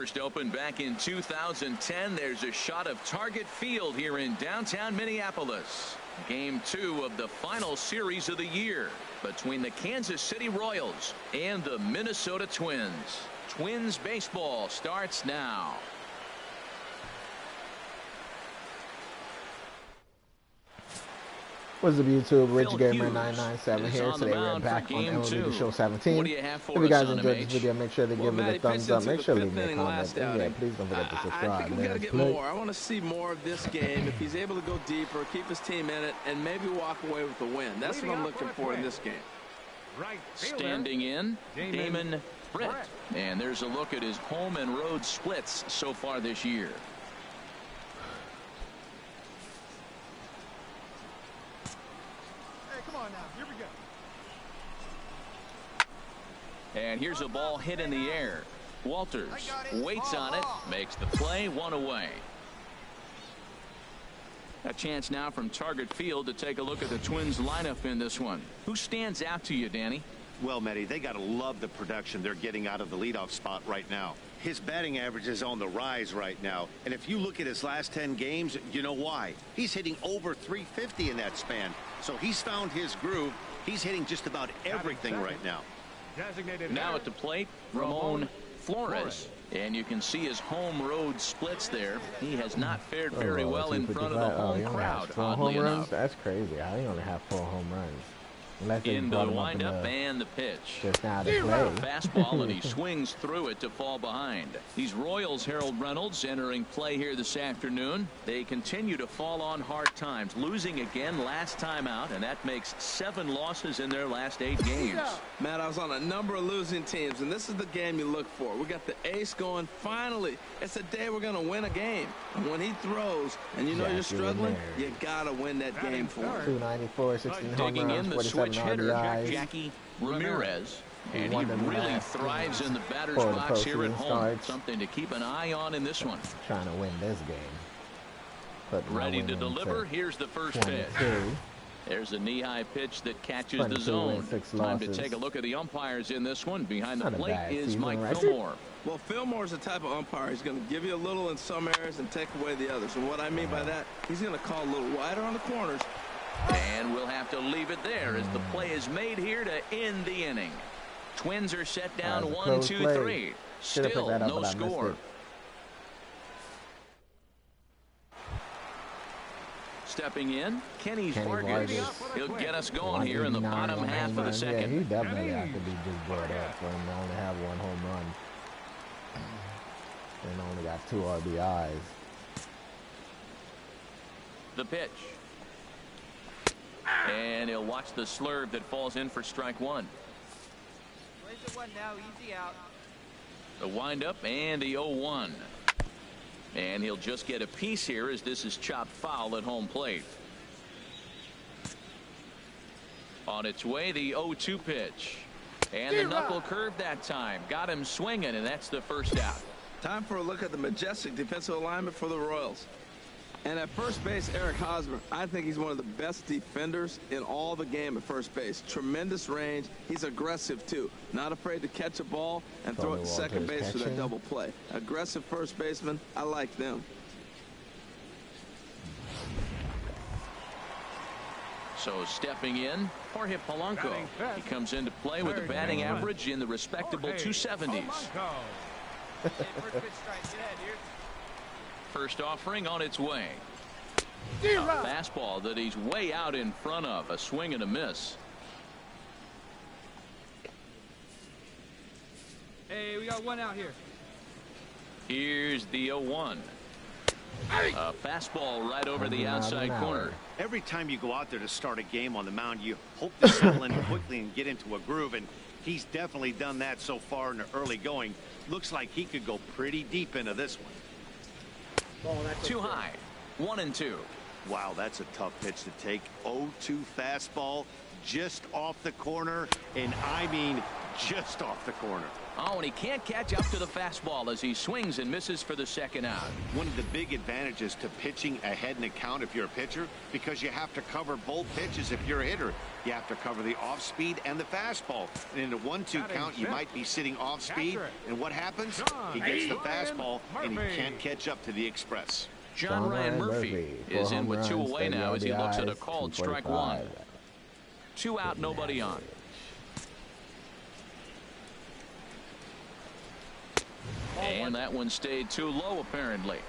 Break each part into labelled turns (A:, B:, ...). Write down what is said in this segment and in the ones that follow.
A: First opened back in 2010. There's a shot of Target Field here in downtown Minneapolis. Game 2 of the final series of the year between the Kansas City Royals and the Minnesota Twins. Twins baseball starts now.
B: What's up, YouTube? Rich Gamer 997 here. Today we're back on MLB The Show 17. If you guys enjoyed this video, make sure to give it a thumbs up. Make sure to leave me a comment. And yeah, please don't forget to subscribe.
C: I think we got to get more. I want to see more of this game. If he's able to go deeper, keep his team in it, and maybe walk away with the win. That's what I'm looking for in this game.
A: Standing in, Damon Brett. And there's a look at his home and road splits so far this year. And here's a ball hit in the air. Walters waits on it, makes the play, one away. A chance now from Target Field to take a look at the Twins lineup in this one. Who stands out to you, Danny?
D: Well, Matty, they got to love the production they're getting out of the leadoff spot right now. His batting average is on the rise right now. And if you look at his last 10 games, you know why. He's hitting over 350 in that span. So he's found his groove. He's hitting just about everything right now.
A: Now at the plate, Ramon Flores. And you can see his home road splits there. He has not fared very well in front of the home crowd, oddly enough.
B: That's crazy. How he only have 4 home runs?
A: In the windup and the pitch. Fastball, and he swings through it to fall behind. These Royals, Harold Reynolds, entering play here this afternoon. They continue to fall on hard times, losing again last time out, and that makes 7 losses in their last 8 games.
C: Matt, I was on a number of losing teams, and this is the game you look for. We got the ace going. Finally, it's the day we're going to win a game. And when he throws, and you know you're struggling, you got to win that game for him.
B: 294, 16 home
A: Digging
B: runs,
A: in the switch hitter,
B: RBIs.
A: Jackie Ramirez. And he really thrives in the batter's box here at home. Something to keep an eye on in this one.
B: Trying to win this game.
A: Ready to deliver. Here's the first pitch. There's a knee-high pitch that catches the zone. Time to take a look at the umpires in this one. Behind the plate is Mike Fillmore.
C: Well, Fillmore's the type of umpire. He's going to give you a little in some areas and take away the others. And what I mean by that, he's going to call a little wider on the corners.
A: And we'll have to leave it there as the play is made here to end the inning. Twins are set down 1-2-3. Still no score. Stepping in, Kenny Vargas. He'll get us going here in the bottom half of the second.
B: Yeah, he definitely has to be just brought up for him to only have 1 home run. And only got 2 RBIs.
A: The pitch. And he'll watch the slurve that falls in for strike 1.
E: Plays it 1 now, easy out.
A: The windup and the 0-1. And he'll just get a piece here as this is chopped foul at home plate. On its way, the 0-2 pitch. And the knuckle curve that time. Got him swinging, and that's the first out.
C: Time for a look at the majestic defensive alignment for the Royals. And at first base, Eric Hosmer, I think he's one of the best defenders in all the game at first base. Tremendous range. He's aggressive, too. Not afraid to catch a ball and throw it to second base for that double play. Aggressive first baseman. I like them.
A: So stepping in, Jorge Polanco. He comes into play with a batting average in the respectable 270s. First offering on its way. A fastball that he's way out in front of. A swing and a miss.
E: Hey, we got 1 out here.
A: Here's the 0-1. A fastball right over the outside corner.
D: Every time you go out there to start a game on the mound, you hope to settle in quickly and get into a groove, and he's definitely done that so far in the early going. Looks like he could go pretty deep into this one.
A: Too high. 1-2.
D: Wow, that's a tough pitch to take. 0-2 fastball just off the corner, and I mean just off the corner.
A: Oh, and he can't catch up to the fastball as he swings and misses for the second out.
D: One of the big advantages to pitching ahead in a count if you're a pitcher, because you have to cover both pitches if you're a hitter. You have to cover the off speed and the fastball. And in a 1-2 count, you might be sitting off speed. And what happens? He gets the fastball, and he can't catch up to the express.
A: John Ryan Murphy is in with 2 away now as he looks at a called strike 1. 2 out, nobody on. And that one stayed too low, apparently.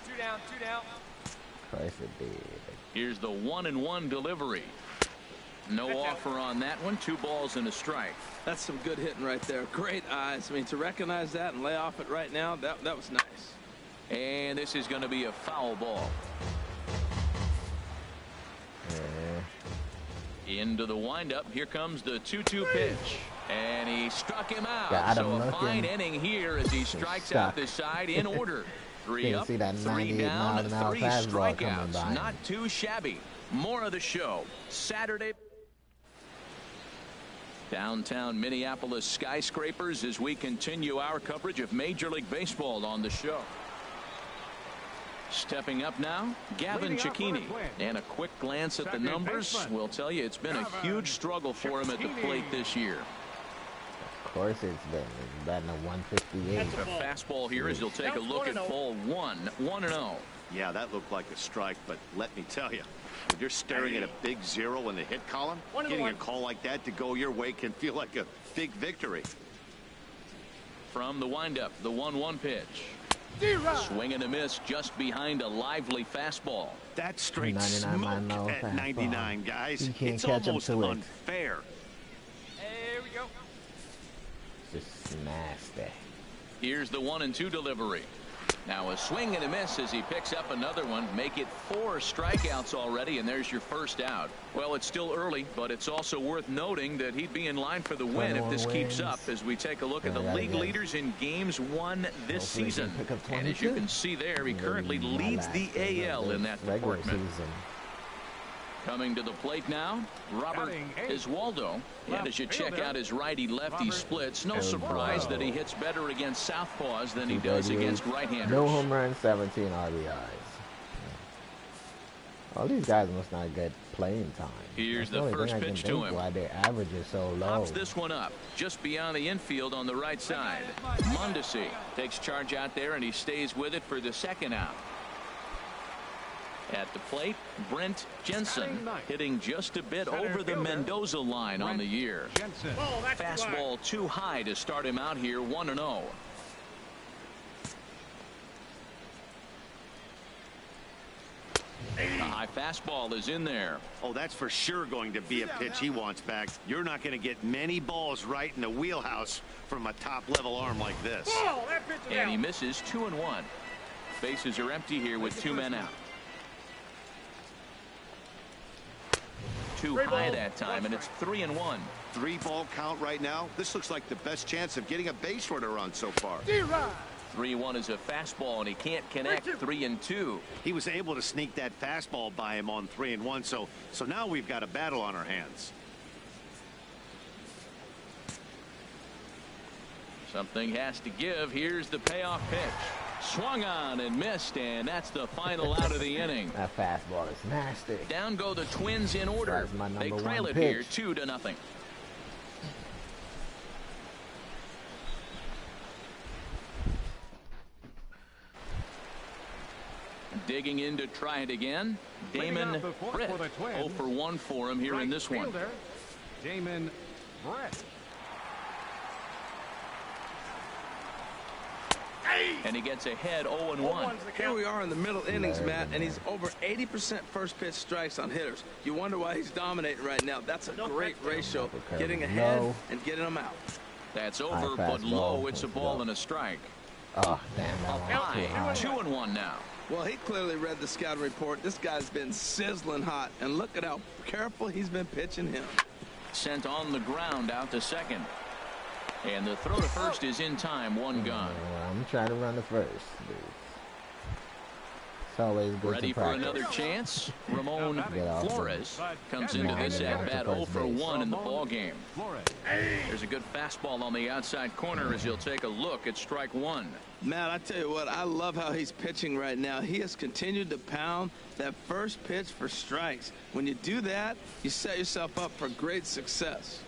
E: 2 down, 2 down.
B: Christ, it did.
A: Here's the 1-1 delivery. No offer on that one. 2 balls and a strike.
C: That's some good hitting right there. Great eyes. I mean, to recognize that and lay off it right now, that was nice.
A: And this is going to be a foul ball. Into the windup. Here comes the 2-2 pitch. And he struck him out. So a fine inning here as he strikes out this side in order. 3 up, 3 down, 3 strikeouts. Not too shabby. More of the show Saturday. Downtown Minneapolis skyscrapers as we continue our coverage of Major League Baseball on the show. Stepping up now, Gavin Cecchini. And a quick glance at the numbers will tell you it's been a huge struggle for him at the plate this year.
B: Of course it's been. He's batting a 158.
A: A fastball here as he'll take a look at ball 1. 1-0.
D: Yeah, that looked like a strike, but let me tell you, when you're staring at a big 0 in the hit column, getting a call like that to go your way can feel like a big victory.
A: From the windup, the 1-1 pitch. Swing and a miss just behind a lively fastball.
D: That's straight smoke at 99, guys. It's almost unfair.
E: Here we go.
B: Just nasty.
A: Here's the 1-2 delivery. Now a swing and a miss as he picks up another one. Make it 4 strikeouts already, and there's your first out. Well, it's still early, but it's also worth noting that he'd be in line for the win if this keeps up as we take a look at the league leaders in games won this season. And as you can see there, he currently leads the AL in that department. Coming to the plate now, Robert Iswaldo. And as you check out his righty-lefty splits, no surprise that he hits better against southpaws than he does against right-handers.
B: No home runs, 17 RBIs. All these guys must not get playing time.
A: Here's the first pitch to him.
B: Why their average is so low.
A: Pops this one up just beyond the infield on the right side. Mondesi takes charge out there, and he stays with it for the second out. At the plate, Brent Jensen hitting just a bit over the Mendoza line on the year. Fastball too high to start him out here, 1-0. The high fastball is in there.
D: Oh, that's for sure going to be a pitch he wants back. You're not going to get many balls right in the wheelhouse from a top-level arm like this.
A: And he misses 2-1. Bases are empty here with 2 men out. Too high that time, and it's 3-1.
D: 3-ball count right now. This looks like the best chance of getting a base runner on so far.
A: 3-1 is a fastball, and he can't connect. 3-2.
D: He was able to sneak that fastball by him on 3-1, so now we've got a battle on our hands.
A: Something has to give. Here's the payoff pitch. Swung on and missed, and that's the final out of the inning.
B: That fastball is nasty.
A: Down go the Twins in order. They trail it here 2-0. Digging in to try it again, Damon Brett. 0 for 1 for him here in this one.
F: Damon Brett.
A: And he gets ahead 0-1.
C: Here we are in the middle innings, Matt, and he's over 80% first pitch strikes on hitters. You wonder why he's dominating right now. That's a great ratio, getting ahead and getting them out.
A: That's over, but low. It's a ball and a strike.
B: Oh, damn, that
A: was 2-1 now.
C: Well, he clearly read the scouting report. This guy's been sizzling hot, and look at how careful he's been pitching him.
A: Sent on the ground out to second. And the throw to first is in time, 1 gone.
B: I'm trying to run the first. always good
A: Ready
B: to
A: for
B: practice.
A: another chance? Ramon Flores comes into this at-bat 0 for 1 in the ball game. There's a good fastball on the outside corner as he'll take a look at strike one.
C: Matt, I tell you what, I love how he's pitching right now. He has continued to pound that first pitch for strikes. When you do that, you set yourself up for great success.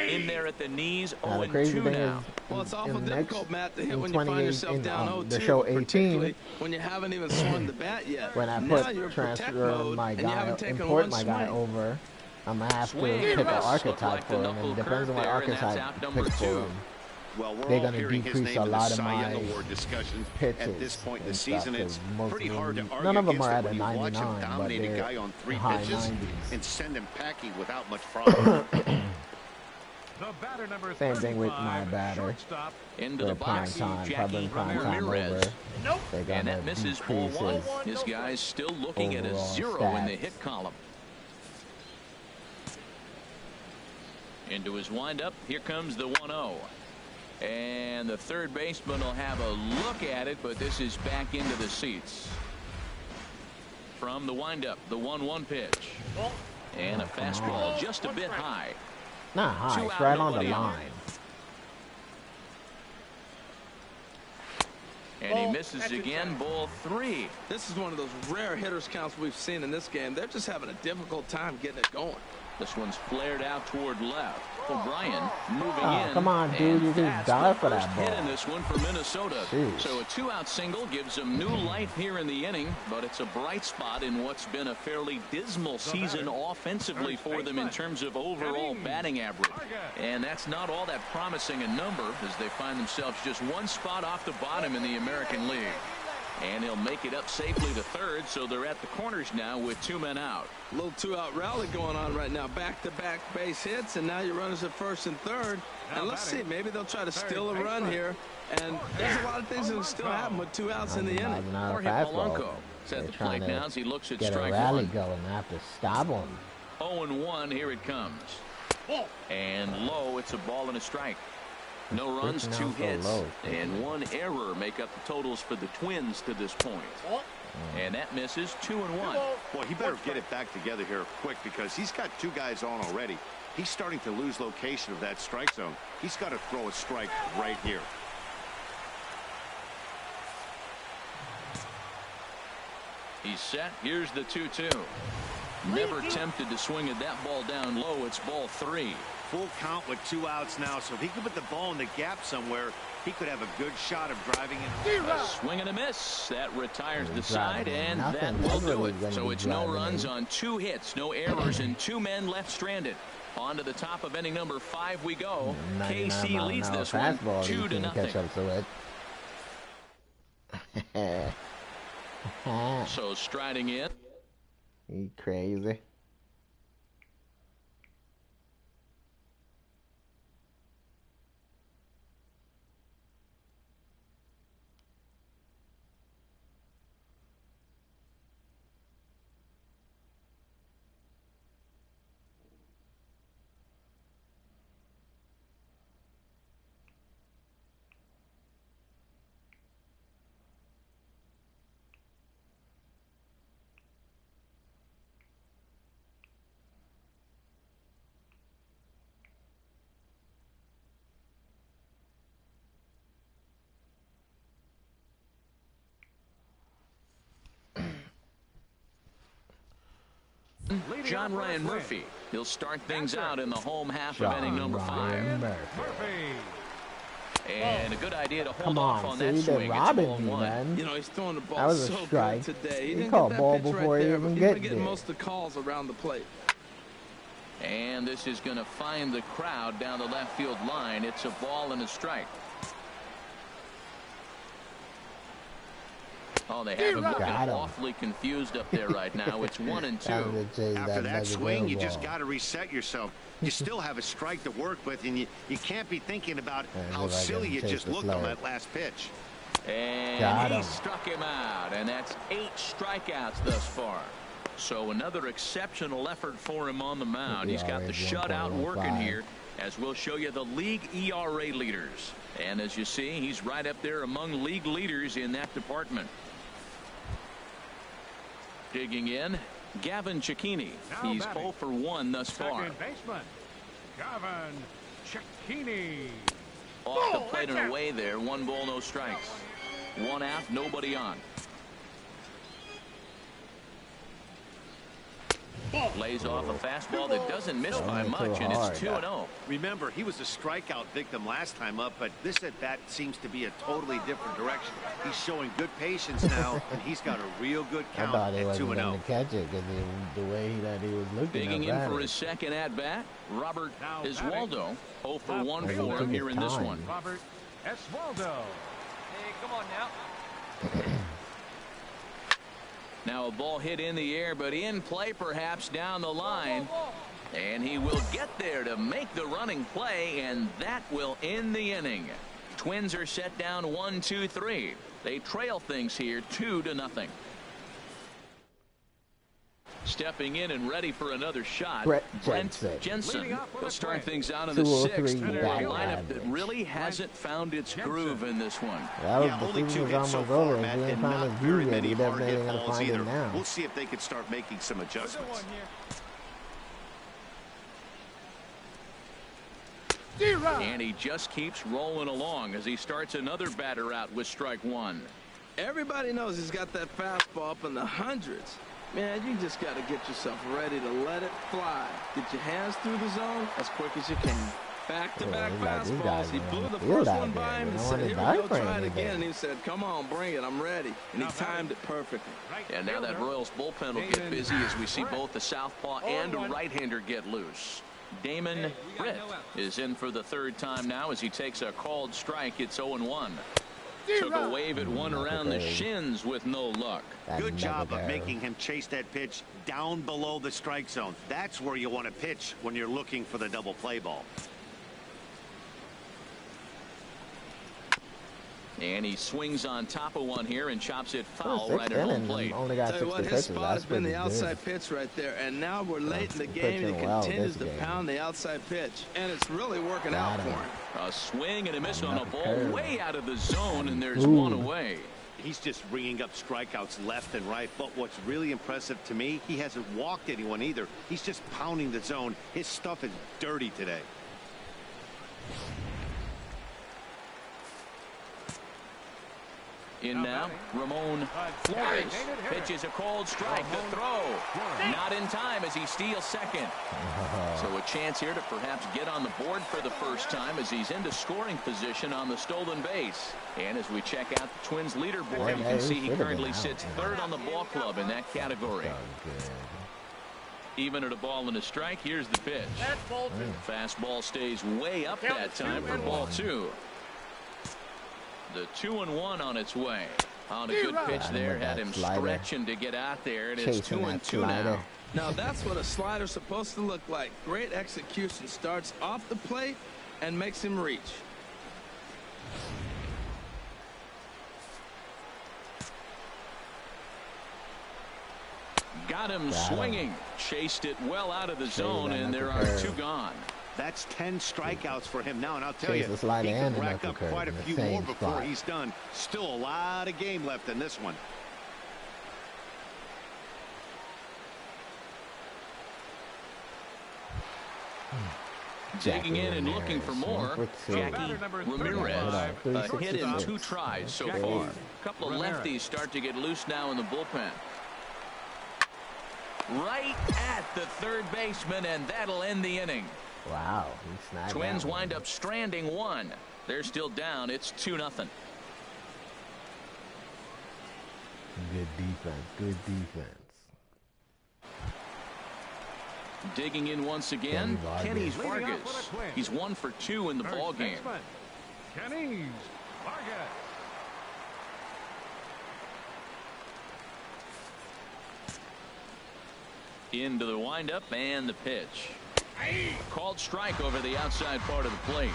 A: In there at the knees,
B: 0-2
A: now.
C: Well, it's awful difficult, Matt, to hit when you
B: 28
C: find yourself
B: in,
C: down 0-2,
B: the show 18,
C: particularly when you haven't even swung the bat yet.
B: when I
C: now you're
B: transfer my guy, import my guy over, I'm going to have to pick an archetype for him, and it depends on what archetype I pick for him.
D: Well,
B: They're going to decrease a lot of my pitches
D: at this point in the
B: and stuff,
D: season. It's pretty hard to argue
B: none of them are at
D: against
B: a
D: it when you watch
B: 99,
D: him
B: but
D: dominate a
B: they're
D: guy on 3
B: high
D: pitches
B: 90s.
D: and send him packing without much problem.
F: The batter number
B: Same thing with my
F: 35,
B: batter.
F: shortstop.
A: Into
B: For
A: the
B: prime
A: box,
B: time,
A: Jackie
B: probably prime time
A: Ramirez.
B: over. They got
A: And
B: to
A: that misses
B: decrease
A: ball one.
B: his
A: This guy's still looking at a
B: overall
A: 0 in the
B: stats.
A: hit column. Into his windup. Here comes the 1-0. And the third baseman will have a look at it, but this is back into the seats. From the windup, the 1-1 pitch. And a fastball just a bit high.
B: Not high,
A: Two
B: it's
A: out,
B: right on the
A: nobody on.
B: line.
A: And he misses again, ball 3.
C: This is one of those rare hitters counts we've seen in this game. They're just having a difficult time getting it going.
A: This one's flared out toward left. O'Brien moving in.
B: Come on, dude, you just
A: that's
B: died
A: the
B: for that
A: first hit
B: ball.
A: in this one for Minnesota.
B: Jeez.
A: So a 2-out single gives them new life here in the inning, but it's a bright spot in what's been a fairly dismal season offensively for them in terms of overall batting average. And that's not all that promising a number as they find themselves just one spot off the bottom in the American League. And he'll make it up safely to third, so they're at the corners now with 2 men out.
C: A little 2-out rally going on right now. Back-to-back base hits, and now your runners at first and third. And let's see, maybe they'll try to steal a run here. And there's a lot of things that can still happen with 2 outs in the inning.
A: Jorge Polanco at the plate now as he looks at
B: Get a
A: strike
B: rally
A: 1.
B: going. I have to stop him.
A: 0-1, here it comes. And low, it's a ball and a strike. No runs, 2 hits, and 1 error make up the totals for the Twins to this point. And that misses 2-1.
D: Well, he better get it back together here quick because he's got 2 guys on already. He's starting to lose location of that strike zone. He's got to throw a strike right here.
A: He's set. Here's the 2-2. Never tempted to swing at that ball down low. It's ball 3.
D: Full count with 2 outs now, so if he could put the ball in the gap somewhere, he could have a good shot of driving it.
A: A swing and a miss. That retires the side, and
B: nothing.
A: that will do
B: Really
A: it.
B: gonna
A: So
B: be
A: it's no
B: driving
A: runs
B: in.
A: on 2 hits, no errors, and 2 men left stranded. On to the top of inning number 5 we go.
B: 99
A: KC
B: mile
A: leads
B: an hour
A: this one
B: fastball, you
A: 2-0.
B: can't catch up to it.
A: So striding in.
B: You crazy.
A: John Ryan Murphy. He'll start things out in the home half of inning number 5.
F: Murphy.
A: And a good idea to hold
B: Come
A: off
B: on,
A: on
B: see,
A: that
B: they're
A: swing. It's
B: robbing
A: ball
B: me,
A: 1.
B: man.
C: You know, he's throwing the ball
B: That was a
C: so
B: strike.
C: good today. He
B: He
C: didn't
B: called
C: get that
B: ball
C: pitch
B: before
C: right
B: he
C: there,
B: even
C: but
B: get
C: he's getting
B: there.
C: most of the calls around the plate.
A: And this is going to find the crowd down the left field line. It's a ball and a strike. Oh, they have him looking
B: Got him.
A: awfully confused up there right now. It's 1-2.
D: After that swing, you just got to reset yourself. You still have a strike to work with, and you can't be thinking about how silly you just looked on that last pitch.
A: And he struck him out, and that's 8 strikeouts thus far. So another exceptional effort for him on the mound. He's got the shutout working here. as we'll show you the league ERA leaders. And as you see, he's right up there among league leaders in that department. Digging in, Gavin Cecchini. He's 0 for 1 thus far.
F: Second baseman, Gavin Cecchini.
A: Off the plate and away there. 1 ball, no strikes. 1 out, nobody on. Lays off a fastball that doesn't miss by much, and it's 2-0.
D: Remember, he was a strikeout victim last time up, but this at bat seems to be a totally different direction. He's showing good patience now, and he's got a real good count at 2-0.
B: I thought he wasn't going to catch it because the way that he was looking.
A: Digging in for his second at bat, Robert Oswaldo. 0 for 1 for him here in this one.
F: Robert Oswaldo.
E: Hey, come on now.
A: Now a ball hit in the air, but in play perhaps down the line. And he will get there to make the running play, and that will end the inning. Twins are set down 1-2-3. They trail things here 2-0. Stepping in and ready for another shot, Brent Jensen will start things out in the 6th for a lineup that really hasn't found its groove in this one.
B: Yeah, only 2 hits so far, Matt, and not very many hard hit balls either.
D: We'll see if they can start making some adjustments.
A: And he just keeps rolling along as he starts another batter out with strike 1.
C: Everybody knows he's got that fastball up in the hundreds. Man, you just got to get yourself ready to let it fly. Get your hands through the zone as quick as you can. Back-to-back fastballs. He blew the first one by him and said, here we go, try it again. And he said, come on, bring it, I'm ready. And he timed it perfectly.
A: And now that Royals bullpen will get busy as we see both the southpaw and a right-hander get loose. Damon Britt is in for the 3rd time now as he takes a called strike. It's 0-1. Took a wave at one around the shins with no luck.
D: Good job of making him chase that pitch down below the strike zone. That's where you want to pitch when you're looking for the double play ball.
A: And he swings on top of one here and chops it foul right at home plate.
B: Only got 60 pitches.
C: His spot has been the outside pitch right there, and now we're late in the game, and he continues to pound the outside pitch, and it's really working out for him.
A: A swing and a miss on a ball way out of the zone, and there's one away.
D: He's just ringing up strikeouts left and right, but what's really impressive to me, he hasn't walked anyone either. He's just pounding the zone. His stuff is dirty today.
A: In now, Ramon Flores pitches a cold strike. The throw not in time as he steals second. So a chance here to perhaps get on the board for the first time as he's into scoring position on the stolen base. And as we check out the Twins leaderboard, you can see he currently sits 3rd on the ball club in that category. Even at a ball and a strike, here's the pitch. Fastball stays way up that time for ball 2. The 2-1 on its way. On a good pitch there, had him stretching to get out there, and it's 2-2 now.
C: Now that's what a slider's supposed to look like. Great execution. Starts off the plate and makes him reach.
A: Got him swinging. Chased it well out of the zone, and there are 2 gone.
D: That's 10 strikeouts for him now, and I'll tell you, he can rack up quite a few more before he's done. Still a lot of game left in this one.
A: Digging in and looking for more, Jackie Ramirez. A hit in 2 tries so far. A couple of lefties start to get loose now in the bullpen. Right at the 3rd baseman, and that'll end the inning.
B: Wow.
A: Twins wind up stranding 1. They're still down. It's 2-0.
B: Good defense. Good defense.
A: Digging in once again, Kenny Vargas. He's 1 for 2 in the ball game.
F: Kenny Vargas.
A: Into the windup and the pitch. Called strike over the outside part of the plate.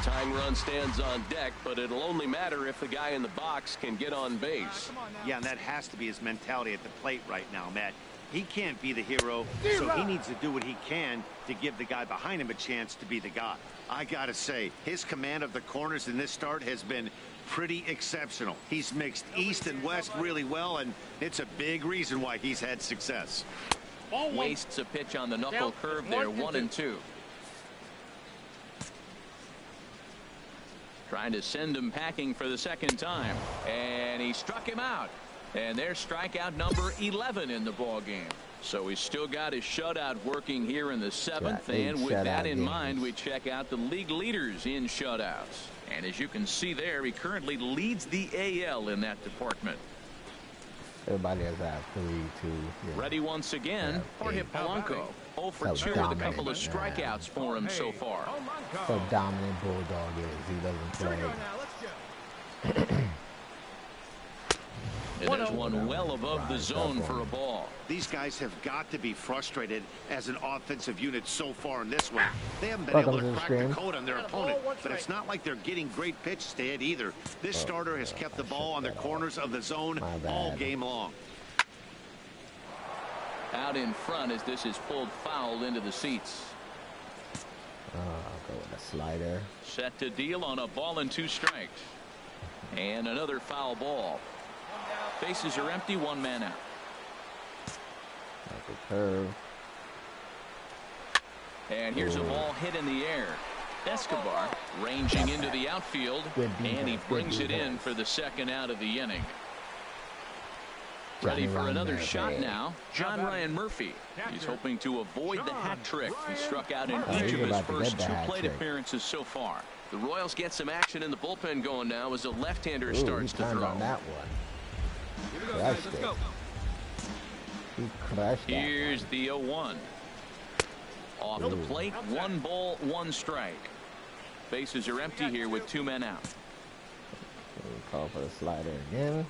A: Tying run stands on deck, but it'll only matter if the guy in the box can get on base.
D: Yeah, and that has to be his mentality at the plate right now, Matt. He can't be the hero, so he needs to do what he can to give the guy behind him a chance to be the guy. I gotta say, his command of the corners in this start has been pretty exceptional. He's mixed east and west really well, and it's a big reason why he's had success.
A: Wastes a pitch on the knuckle curve there, 1-2. Trying to send him packing for the second time, and he struck him out. And there's strikeout number 11 in the ball game. So he's still got his shutout working here in the 7th. And with that in mind, we check out the league leaders in shutouts. And as you can see there, he currently leads the AL in that department.
B: Everybody has that 3-2. Yeah.
A: Ready once again, Jorge Polanco. 0 for 2 with a couple of strikeouts for him so far.
B: So dominant Bulldog is. He doesn't play.
A: And there's one well above the zone for a ball.
D: These guys have got to be frustrated as an offensive unit so far in this one. They haven't been able to crack the code on their opponent, but it's not like they're getting great pitches to hit either. This starter has kept the ball on the corners of the zone all game long.
A: Out in front as this is pulled foul into the seats.
B: I'll go with a slider.
A: Set to deal on a ball and 2 strikes. And another foul ball. Bases are empty, 1 man out.
B: Like a curve.
A: And here's a ball hit in the air. Escobar ranging into the outfield, and he brings it in for the second out of the inning. Ready for another shot now, John Ryan Murphy. He's hoping to avoid the hat trick. He struck out in each of his first 2 plate appearances so far. The Royals get some action in the bullpen going now as a left-hander starts to throw.
B: On that one. Let's go. He crushed that.
A: Here's the 0-1. Off the plate, 1 ball, 1 strike. Bases are empty here with 2 men out.
B: Call for the slider again.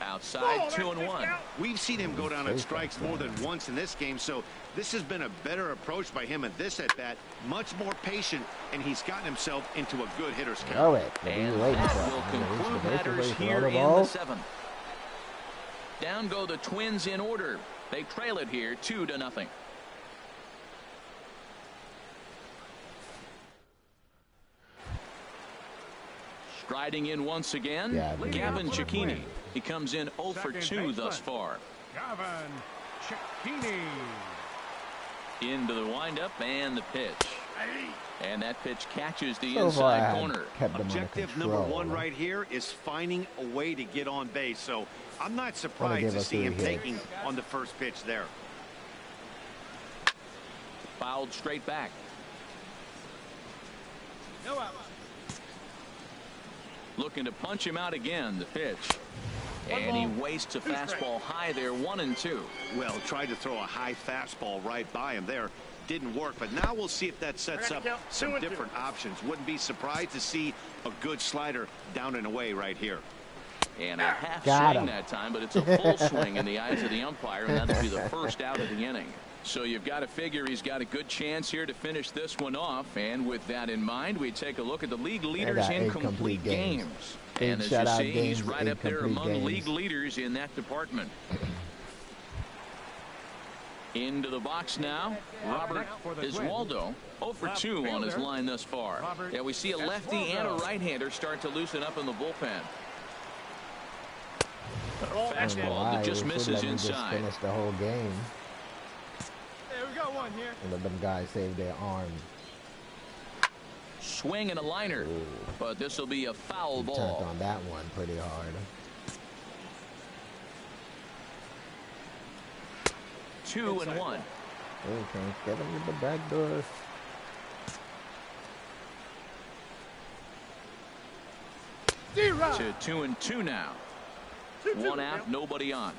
A: Outside, 2-1.
D: We've seen him go down on strikes more than once in this game, so this has been a better approach by him at this at-bat. Much more patient, and he's gotten himself into a good hitter's count.
A: And that will conclude matters here in the 7th. Down go the Twins in order. They trail it here 2-0. Striding in once again, Gavin Cecchini. He comes in 0 for 2 thus far.
F: Gavin Cecchini.
A: Into the windup and the pitch. And that pitch catches the inside corner.
D: Objective number 1 right here is finding a way to get on base. So I'm not surprised to see him taking on the first pitch there.
A: Fouled straight back.
E: No out.
A: Looking to punch him out again, the pitch. And he wastes a fastball high there, 1-2.
D: Well, tried to throw a high fastball right by him there. Didn't work, but now we'll see if that sets up some different options. Wouldn't be surprised to see a good slider down and away right here.
A: And a half swing that time, but it's a full swing in the eyes of the umpire, and that'll be the first out of the inning. So you've got to figure he's got a good chance here to finish this one off. And with that in mind, we take a look at the league leaders in complete games. And as you see, he's right up there among league leaders in that department. Into the box now, Robert Iswaldo. 0 for 2 on his line thus far. Yeah, we see a lefty and a right-hander start to loosen up in the bullpen. Fastball that just misses inside.
B: Finished the whole game.
E: Hey, we got one here.
B: And let them guys save their arms.
A: Swing and a liner, but this will be a foul ball.
B: Tapped on that one pretty hard.
A: 2-1.
B: Okay, get him to the back door.
A: To 2-2 now. 1 out, nobody on.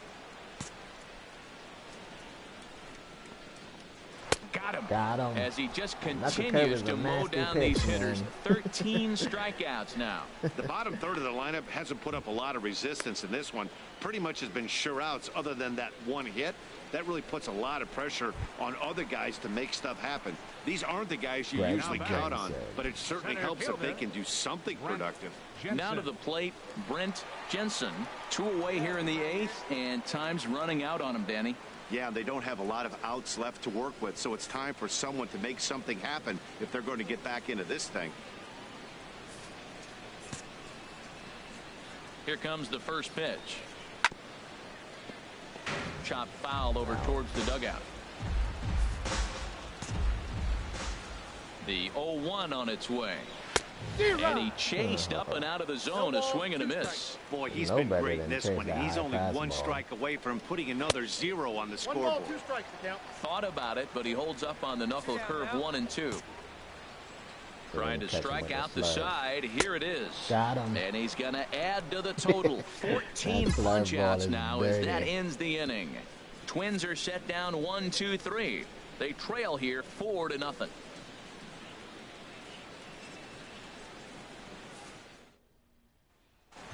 A: Got him. As he just continues to mow down these hitters. 13 strikeouts now.
D: The bottom third of the lineup hasn't put up a lot of resistance in this one. Pretty much has been sure outs other than that 1 hit. that really puts a lot of pressure on other guys to make stuff happen. These aren't the guys you usually count on, but it certainly helps if they can do something productive.
A: Now to the plate, Brent Jensen. 2 away here in the 8th, and time's running out on him, Danny.
D: Yeah, they don't have a lot of outs left to work with, so it's time for someone to make something happen if they're going to get back into this thing.
A: Here comes the first pitch. Chop foul over towards the dugout. The 0-1 on its way. And he chased up and out of the zone, a swing and a miss.
D: Boy, he's been great in this one. He's only 1 strike away from putting another 0 on the scoreboard.
E: 1 ball, 2 strikes to count.
A: Thought about it, but he holds up on the knuckle curve 1 and 2. Trying to strike out the side. Here it is.
B: Got him.
A: And he's going to add to the total. 14 punch-outs now as that ends the inning. Twins are set down 1-2-3. They trail here 4-0.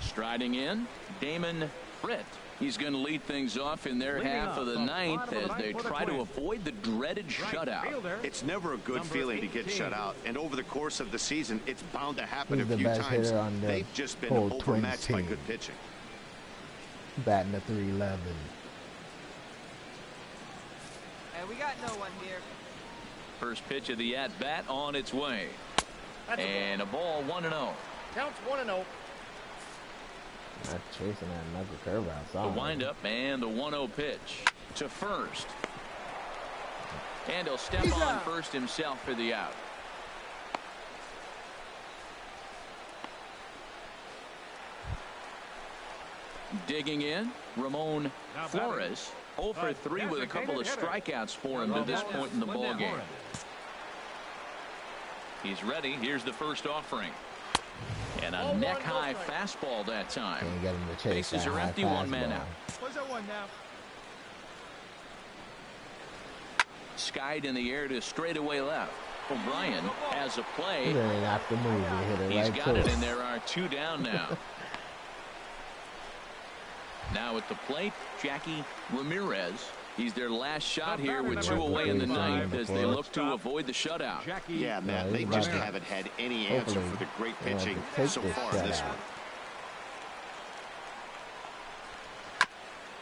A: Striding in, Damon Britt. He's going to lead things off in their half of the 9th as they try to avoid the dreaded shutout.
D: It's never a good feeling to get shut out, and over the course of the season, it's bound to happen a few times. They've just been overmatched by good pitching.
B: Batting at 311.
E: And we got no one here.
A: First pitch of the at-bat on its way. And a ball 1-0.
E: Counts 1-0.
B: Not chasing that knuckle curve outside.
A: The windup and the 1-0 pitch to first. And he'll step on first himself for the out. Digging in, Ramon Flores. 0 for 3 with a couple of strikeouts for him to this point in the ballgame. He's ready. Here's the first offering. And a neck-high fastball that time.
B: Can't get him to chase.
A: Bases are empty, 1 man out.
E: What's that 1 now?
A: Skied in the air to straightaway left. O'Brien has a play.
B: He didn't have to move. He hit it
A: He's
B: right
A: got
B: to
A: it, and there are 2 down now. Now at the plate, Jackie Ramirez. He's their last shot here with 2 away in the 9th as they look to avoid the shutout.
D: Yeah, man, they just haven't had any answer for the great pitching so far in this one.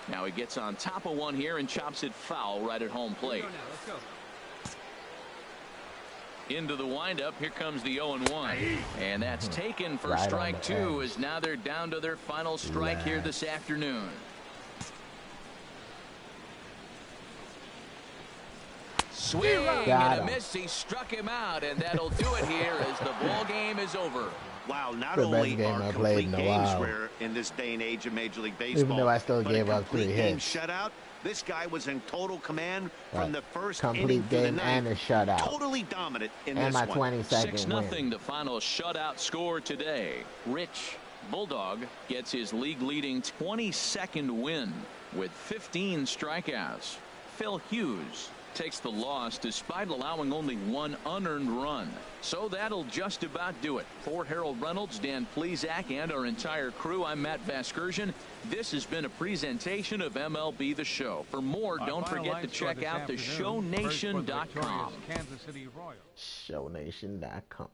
A: Now he gets on top of one here and chops it foul right at home plate. Into the windup. Here comes the 0-1. And that's taken for strike 2 as now they're down to their final strike here this afternoon. Swing and a miss. He struck him out, and that'll do it here as the ball game is over.
D: Wow, not only are complete games rare in this day and age of Major League Baseball,
B: even though I still gave up 3 hits.
D: Shutout. This guy was in total command from the first
B: complete game and a shutout.
D: Totally dominant in
B: and
D: this
B: my 22nd
A: 6-0
B: win.
A: the final shutout score today. Rich Bulldog gets his league-leading 22nd win with 15 strikeouts. Phil Hughes takes the loss despite allowing only 1 unearned run. So that'll just about do it. For Harold Reynolds, Dan Plesac, and our entire crew, I'm Matt Vasgersian. This has been a presentation of MLB The Show. For more, don't forget to check out the ShowNation.com.
B: ShowNation.com.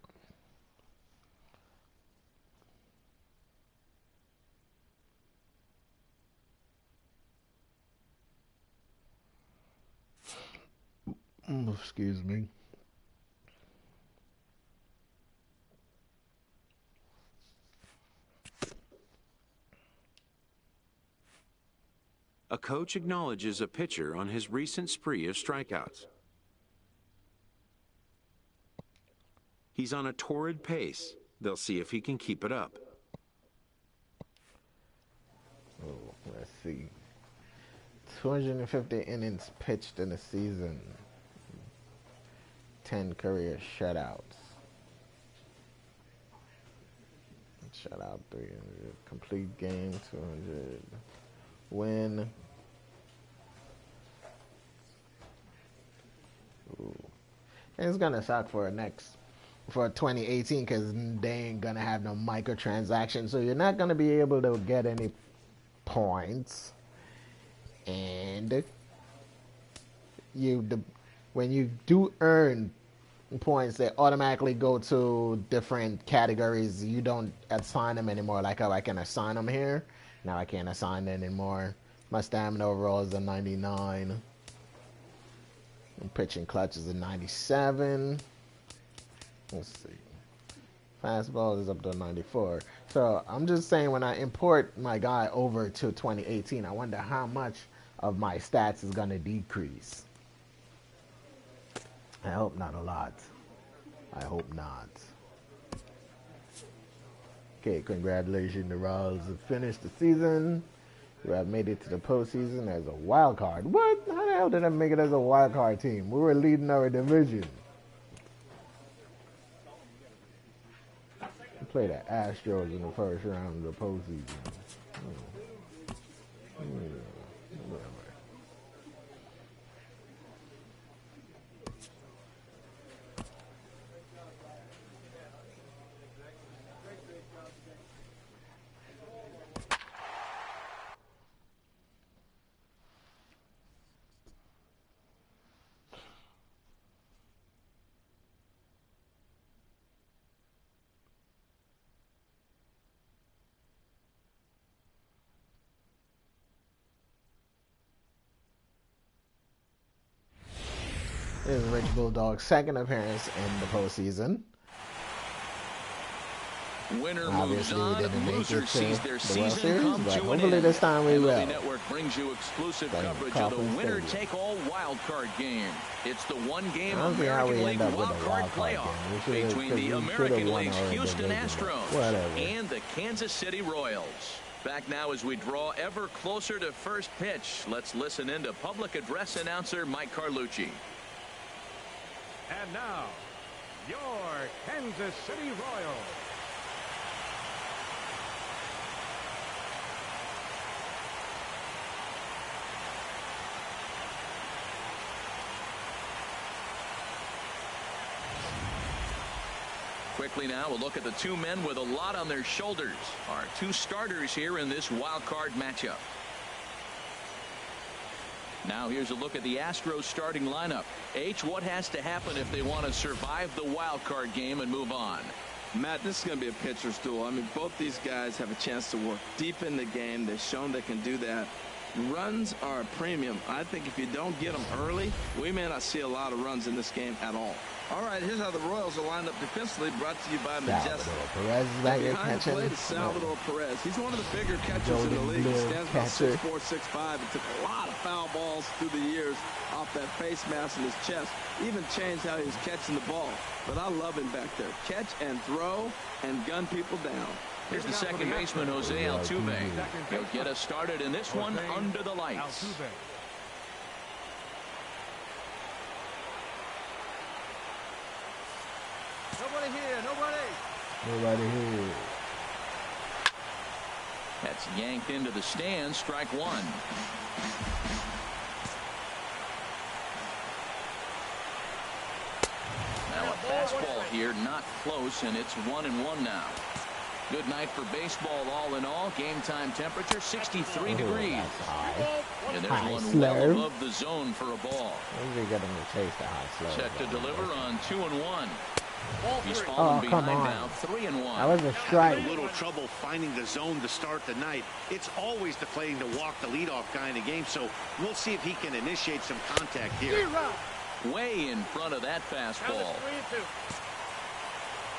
B: Excuse me.
G: A coach acknowledges a pitcher on his recent spree of strikeouts. He's on a torrid pace. They'll see if he can keep it up.
B: Oh, let's see. 250 innings pitched in a season. 10 career shutouts. Shutout 300. Complete game 200. Win. Ooh. And it's gonna suck for 2018 because they ain't gonna have no microtransactions, so you're not gonna be able to get any points. And when you do earn points, they automatically go to different categories. You don't assign them anymore. Like, oh, I can assign them here. Now I can't assign it anymore. My stamina overall is a 99. And pitching clutch is a 97. Let's see. Fastball is up to 94. So I'm just saying, when I import my guy over to 2018, I wonder how much of my stats is going to decrease. I hope not a lot. I hope not. Okay, congratulations. The Royals have finished the season. We have made it to the postseason as a wild card. What? How the hell did I make it as a wild card team? We were leading our division. We played the Astros in the first round of the postseason. This is Rich Bulldog's second appearance in the postseason.
A: Winner moves on, loser sees their season
B: Series,
A: come
B: but
A: to an
B: hopefully
A: end.
B: this time we will.
A: MLB Network brings you exclusive coverage of the winner-take-all wild card game. It's the one-game American League wild card playoff between the American League's Houston Astros and the Kansas City Royals. Back now as we draw ever closer to first pitch. Let's listen in to public address announcer Mike Carlucci.
F: And now, your Kansas City Royals.
A: Quickly now, we'll look at the two men with a lot on their shoulders. Our two starters here in this wild card matchup. Now here's a look at the Astros starting lineup. H, what has to happen if they want to survive the wild card game and move on?
C: Matt, this is going to be a pitcher's duel. I mean, both these guys have a chance to work deep in the game. They've shown they can do that. Runs are a premium. I think if you don't get them early, we may not see a lot of runs in this game at all. All right, here's how the Royals are lined up defensively, brought to you by Majestic.
B: Perez is back here
C: Behind the
B: catching.
C: plate is Salvador Perez. He's one of the bigger catchers in the league. He stands about 6'4", 6'5", and took a lot of foul balls through the years off that face mask in his chest. Even changed how he was catching the ball. But I love him back there. Catch and throw and gun people down.
A: Here's the second baseman, Jose Altuve. He'll get us started in this one under the lights.
E: Nobody here, nobody.
B: Nobody here.
A: That's yanked into the stands, strike one. Now a fastball here, not close, and it's 1-1 now. Good night for baseball all in all. Game time temperature 63 degrees. And there's one well above the zone for a ball.
B: Maybe get him to chase the high slurve.
A: Set to deliver on 2-1. He's fallen behind now, 3-1.
B: That was a strike.
D: A little trouble finding the zone to start the night. It's always deflating to walk the leadoff guy in the game, so we'll see if he can initiate some contact here.
A: Way in front of that fastball.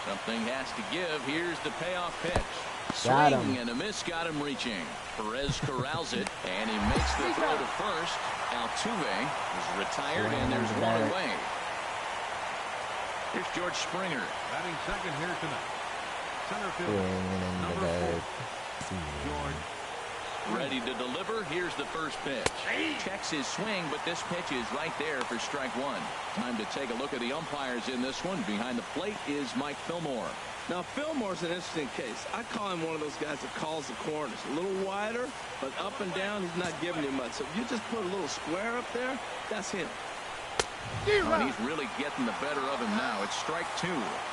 A: Something has to give. Here's the payoff pitch. Swing and a miss got him reaching. Perez corrals it, and he makes the throw to first. Altuve is retired, and there's one away. Here's George Springer.
F: Batting second here tonight. Center field. Number 4. George.
A: Ready to deliver. Here's the first pitch. Checks his swing, but this pitch is right there for strike one. Time to take a look at the umpires in this one. Behind the plate is Mike Fillmore.
C: Now, Fillmore's an interesting case. I call him one of those guys that calls the corners. A little wider, but up and down, he's not giving you much. So if you just put a little square up there, that's him.
A: And he's really getting the better of him now. It's strike two.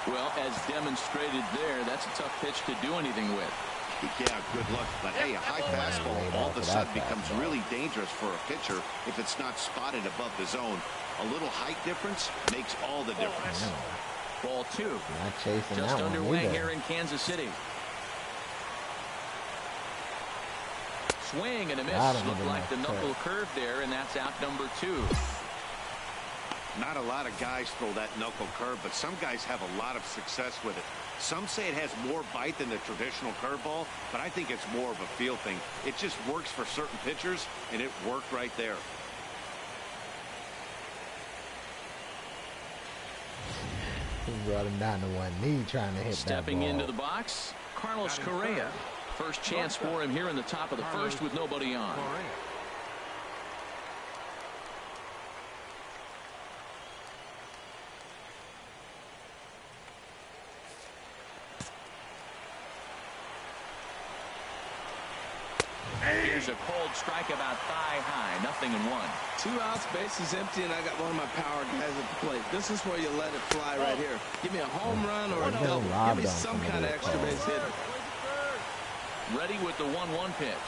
A: Well, as demonstrated there, that's a tough pitch to do anything with.
D: Yeah, good luck. But hey, a high fastball all of a sudden becomes really dangerous for a pitcher if it's not spotted above the zone. A little height difference makes all the difference.
A: Ball 2.
B: Not chasing
A: just
B: that
A: underway
B: one
A: here in Kansas City. Swing and a miss. Looked like the knuckle curve there, and that's out number 2.
D: Not a lot of guys throw that knuckle curve, but some guys have a lot of success with it. Some say it has more bite than the traditional curveball, but I think it's more of a feel thing. It just works for certain pitchers, and it worked right there.
B: He brought him down to one knee trying to hit
A: Stepping
B: that ball.
A: into the box, Carlos Correa. First chance for him here in the top of the first with nobody on. Here's a cold strike about thigh high. 0-1.
C: 2 outs, bases empty, and I got one of my power guys at the plate. This is where you let it fly right here. Give me a home run or a double. Give me some kind of extra base hit.
A: Ready with the 1-1 pitch.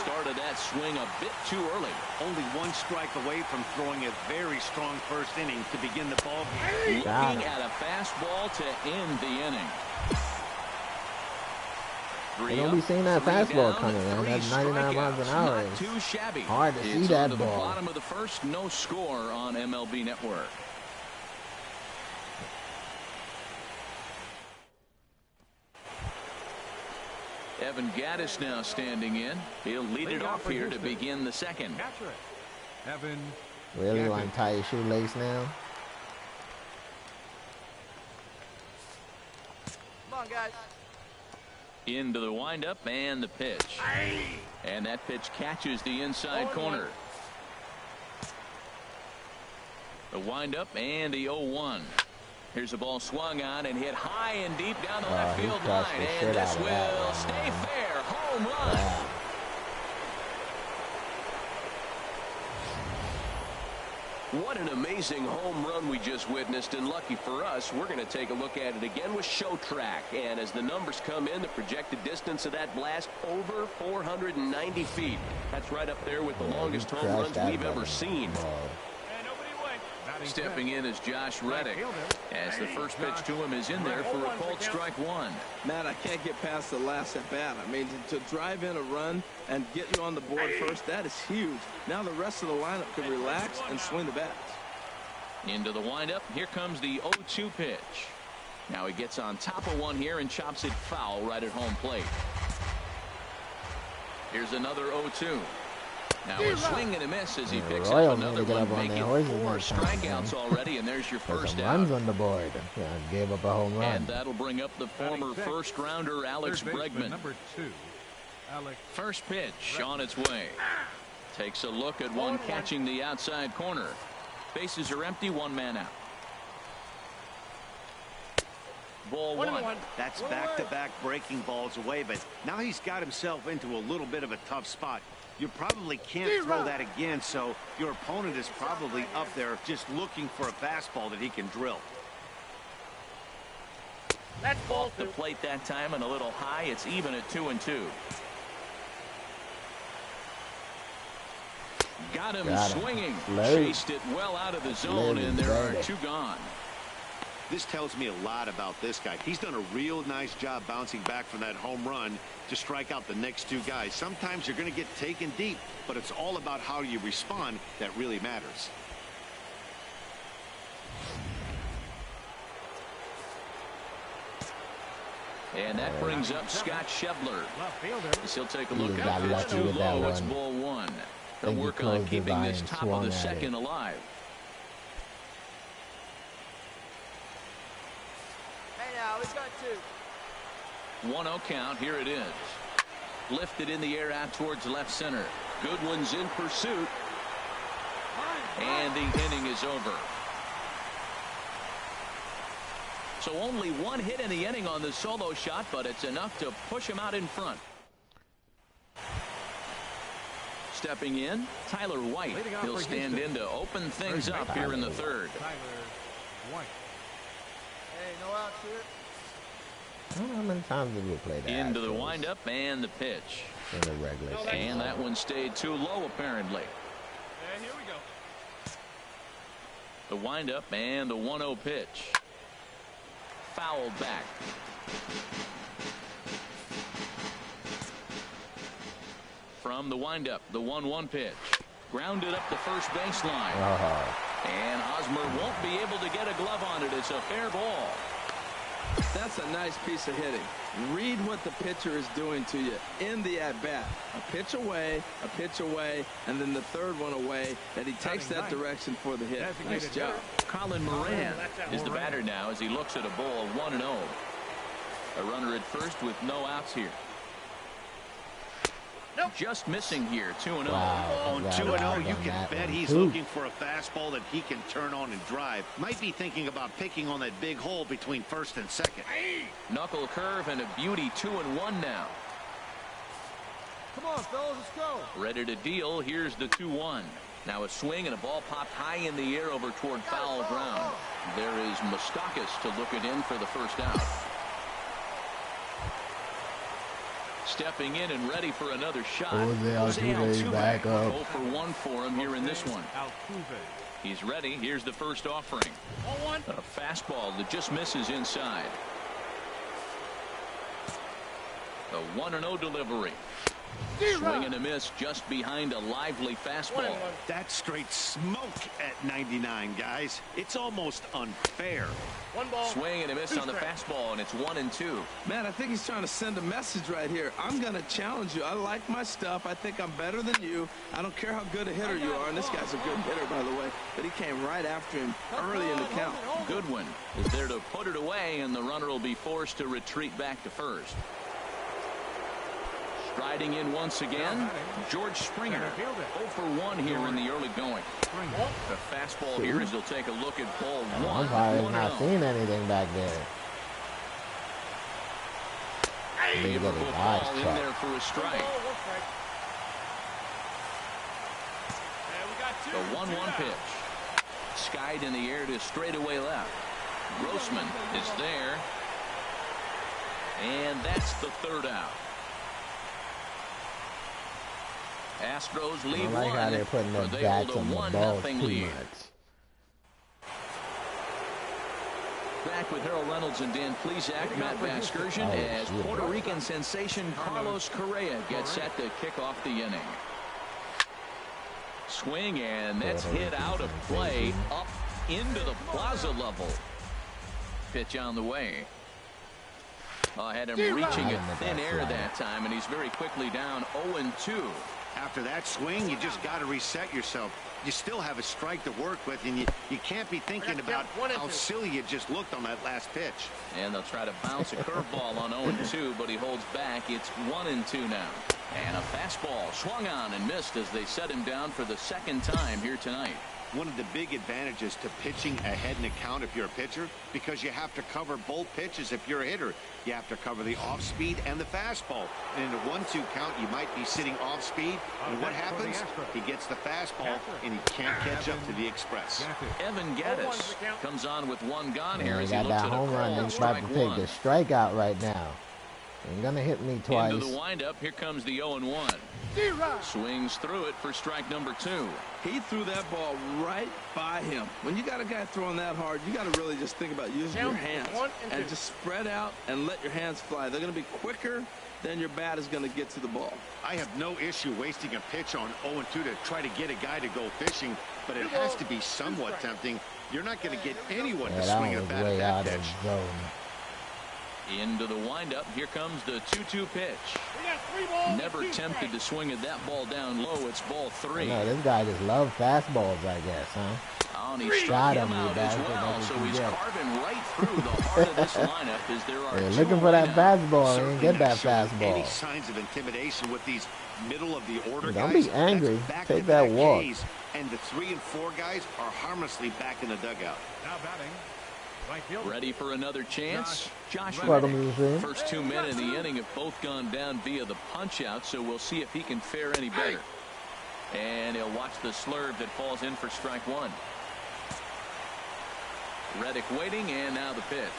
A: Started that swing a bit too early.
D: Only 1 strike away from throwing a very strong first inning to begin the ball game.
A: Looking at a fastball to end the inning.
B: You don't be seeing that fastball coming, man. That's 99 miles an hour.
A: Not too shabby.
B: Hard to see that ball.
A: The bottom of the first, no score on MLB Network. Evan Gattis now standing in. He'll lead it off here to begin the second.
F: Evan.
B: Really, you want to tie your shoelace now?
E: Come on, guys.
A: Into the windup and the pitch. And that pitch catches the inside corner. The windup and the 0-1. Here's a ball swung on and hit high and deep down the left field line. And this will stay fair. Home run.
H: What an amazing home run we just witnessed, and lucky for us, we're going to take a look at it again with ShowTrack. And as the numbers come in, the projected distance of that blast over 490 feet. That's right up there with the longest home runs we've ever seen.
A: Stepping in is Josh Reddick, as the first pitch to him is in there for a called strike 1.
C: Man, I can't get past the last at bat. I mean, to drive in a run and get you on the board first, that is huge. Now the rest of the lineup can relax and swing the bats.
A: Into the windup. Here comes the 0-2 pitch. Now he gets on top of one here and chops it foul right at home plate. Here's another 0-2. Now a swing and a miss as he picks up another one, making 4 strikeouts already, and there's your first out.
B: Runs on the board. Yeah, gave up a home run.
A: And that'll bring up the former first-rounder Alex Bregman.
F: Number 2, Alex.
A: First pitch on its way. Takes a look at one catching the outside corner. Bases are empty, 1 man out. Ball 1.
D: That's back-to-back breaking balls away, but now he's got himself into a little bit of a tough spot. You probably can't throw that again, so your opponent is probably up there just looking for a fastball that he can drill.
A: That's ball off the plate that time and a little high. It's even at 2-2. Got him swinging. Chased it well out of the zone, and there are 2 gone.
D: This tells me a lot about this guy. He's done a real nice job bouncing back from that home run to strike out the next 2 guys. Sometimes you're going to get taken deep, but it's all about how you respond that really matters.
A: And that brings up Scott Schebler. He'll take a look at the pitch too low. It's ball 1. They'll work on keeping this top of the second alive.
E: We've got 2.
A: 1-0 count. Here it is. Lifted in the air out towards left center. Goodwin's in pursuit. And the inning is over. So only 1 hit in the inning on the solo shot, but it's enough to push him out in front. Stepping in, Tyler White. He'll stand in to open things up here in the third.
F: Tyler White.
E: Hey, no outs here.
B: How many times did we play that?
A: Into the windup and the pitch.
B: In the regular season.
A: And that one stayed too low, apparently.
E: And here we go.
A: The windup and the 1-0 pitch. Fouled back. From the windup, the 1-1 pitch. Grounded up the first baseline. And Hosmer won't be able to get a glove on it. It's a fair ball.
C: That's a nice piece of hitting. Read what the pitcher is doing to you in the at-bat. A pitch away, and then the third one away, and he takes that direction for the hit. Nice job.
A: Colin Moran is the batter now as he looks at a ball 1-0. A runner at first with no outs here. Just missing here, 2-0.
D: On 2-0, you can bet he's looking for a fastball that he can turn on and drive. Might be thinking about picking on that big hole between first and second.
A: Knuckle curve and a beauty, 2-1 now.
E: Come on, fellas, let's go.
A: Ready to deal. Here's the 2-1. Now a swing and a ball popped high in the air over toward foul ground. There is Moustakas to look it in for the first out. Stepping in and ready for another shot.
B: Jose Altuve back up.
A: 0 for 1 for him here in this one. He's ready. Here's the first offering. A fastball that just misses inside. A 1-0 delivery. Swing and a miss just behind a lively fastball.
D: That's straight smoke at 99, guys. It's almost unfair.
E: One ball.
A: Swing and a miss on the fastball, and it's 1-2.
C: Man, I think he's trying to send a message right here. I'm going to challenge you. I like my stuff. I think I'm better than you. I don't care how good a hitter you are. And this guy's a good hitter, by the way. But he came right after him early in the count.
A: Goodwin is there to put it away, and the runner will be forced to retreat back to first. Striding in once again, George Springer. 0 for 1 here in the early going. The fastball here as he'll take a look at ball 1.
B: Umpire's not seeing anything back there.
A: Give a football in there for a strike. The 1-1 pitch. Skied in the air to straightaway left. Grossman is there. And that's the third out. Astros lead
B: I like how they're putting their backs on the ball too much.
A: Back with Harold Reynolds and Dan Plesac, Matt Vasgersian, as Puerto Rican sensation Carlos Correa gets set to kick off the inning. Swing, and that's hit out of play up into the plaza level. Pitch on the way. Had him reaching at thin air that time, and he's very quickly down 0-2.
D: After that swing, you just got to reset yourself. You still have a strike to work with, and you can't be thinking about how silly you just looked on that last pitch.
A: And they'll try to bounce a curveball on 0-2, but he holds back. It's 1-2 now. And a fastball swung on and missed as they set him down for the second time here tonight.
D: One of the big advantages to pitching ahead in a count if you're a pitcher, because you have to cover both pitches if you're a hitter. You have to cover the off speed and the fastball. And in a 1-2 count, you might be sitting off speed. And what happens? He gets the fastball, and he can't catch up to the express.
A: Evan Gattis comes on with one gone here.
B: He got that home run. He's about to take the strikeout right now. Ain't gonna hit me twice.
A: Into the windup. Here comes the 0-1. Swings through it for strike number 2.
C: He threw that ball right by him. When you got a guy throwing that hard, you got to really just think about using your hands and just spread out and let your hands fly. They're going to be quicker than your bat is going to get to the ball.
D: I have no issue wasting a pitch on 0-2 to try to get a guy to go fishing, but it has to be somewhat tempting. You're not going to get anyone to swing a bat at that pitch.
A: Into the windup. Here comes the 2-2 pitch. Never tempted to swing at that ball down low. It's ball 3.
B: No, this guy just loves fastballs, I guess, huh?
A: Oh, and he struck him out as well, so he's carving right through the heart of this lineup as there are
B: looking for that fastball. He didn't get that fastball.
D: Any signs of intimidation with these middle of the order
B: Don't
D: guys?
B: Be angry. Take that walk.
D: And the 3 and 4 guys are harmlessly back in the dugout.
F: Now batting.
A: Ready for another chance? Josh
B: Reddick.
A: First 2 men in the inning have both gone down via the punch out, so we'll see if he can fare any better. And he'll watch the slurve that falls in for strike 1. Reddick waiting, and now the pitch.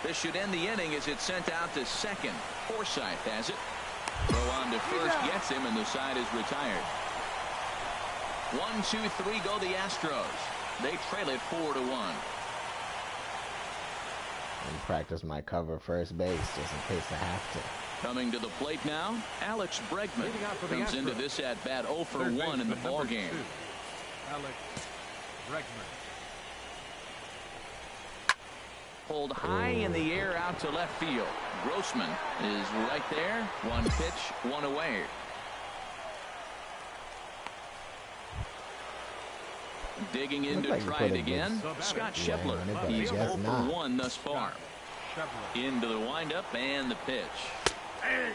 A: This should end the inning as it's sent out to second. Forsythe has it. Throw on to first gets him, and the side is retired. 1, 2, 3 go the Astros. They trail it 4-1.
B: And practice my cover first base just in case I have to.
A: Coming to the plate now, Alex Bregman comes into this at bat 0 for 1 in the ball game.
F: Alex Bregman.
A: Pulled high in the air out to left field. Grossman is right there. 1 pitch, 1 away. Digging in to try it again, Scott Schebler. He's 0 for 1 thus far. Into the windup and the pitch.